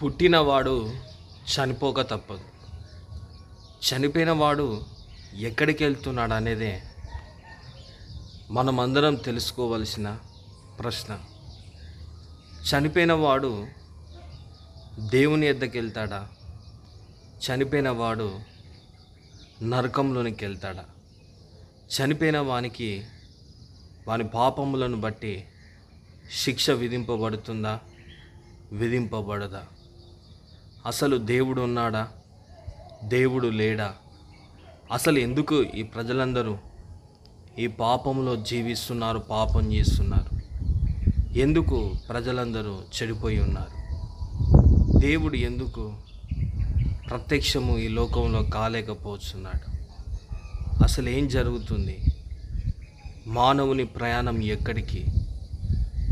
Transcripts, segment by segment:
పుట్టినవాడు చనిపోక తప్పదు. చనిపోయినవాడు ఎక్కడికి వెళ్తున్నాడు అనేదే మనమందరం తెలుసుకోవలసిన ప్రశ్న. చనిపోయినవాడు దేవుని యొద్దకు వెళ్తాడా? చనిపోయినవాడు నరకంలోనికి వెళ్తాడా? చనిపోయిన వానికి వాని పాపములను బట్టి శిక్ష విధింపబడుతుందా, విధింపబడదా? అసలు దేవుడు ఉన్నాడా, దేవుడు లేడా? అసలు ఎందుకు ఈ ప్రజలందరూ ఈ పాపంలో జీవిస్తున్నారు, పాపం చేస్తున్నారు? ఎందుకు ప్రజలందరూ చెడిపోయి ఉన్నారు? దేవుడు ఎందుకు ప్రత్యక్షము ఈ లోకంలో కాలేకపోతున్నాడు? అసలు ఏం జరుగుతుంది? మానవుని ప్రయాణం ఎక్కడికి?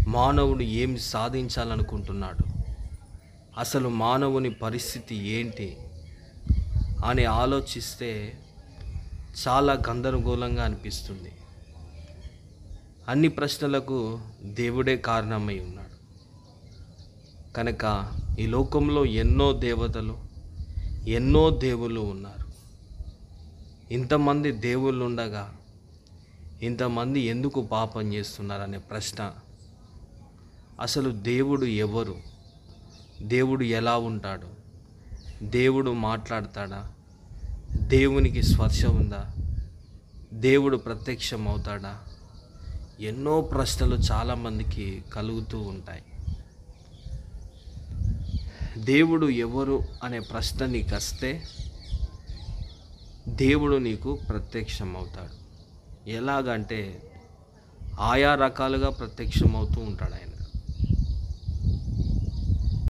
మానవుడు ఏమి సాధించాలనుకుంటున్నాడు? అసలు మానవుని పరిస్థితి ఏంటి అని ఆలోచిస్తే చాలా గందరగోళంగా అనిపిస్తుంది. అన్ని ప్రశ్నలకు దేవుడే కారణమై ఉన్నాడు. కనుక ఈ లోకంలో ఎన్నో దేవతలు, ఎన్నో దేవుళ్ళు ఉన్నారు. ఇంతమంది దేవుళ్ళు ఉండగా ఇంతమంది ఎందుకు పాపం చేస్తున్నారనే ప్రశ్న. అసలు దేవుడు ఎవరు? దేవుడు ఎలా ఉంటాడు? దేవుడు మాట్లాడతాడా? దేవునికి స్పర్శ ఉందా? దేవుడు ప్రత్యక్షం అవుతాడా? ఎన్నో ప్రశ్నలు చాలామందికి కలుగుతూ ఉంటాయి. దేవుడు ఎవరు అనే ప్రశ్న నీకు వస్తే దేవుడు నీకు ప్రత్యక్షం అవుతాడు. ఎలాగంటే ఆయా రకాలుగా ప్రత్యక్షం అవుతూ ఉంటాడు ఆయన.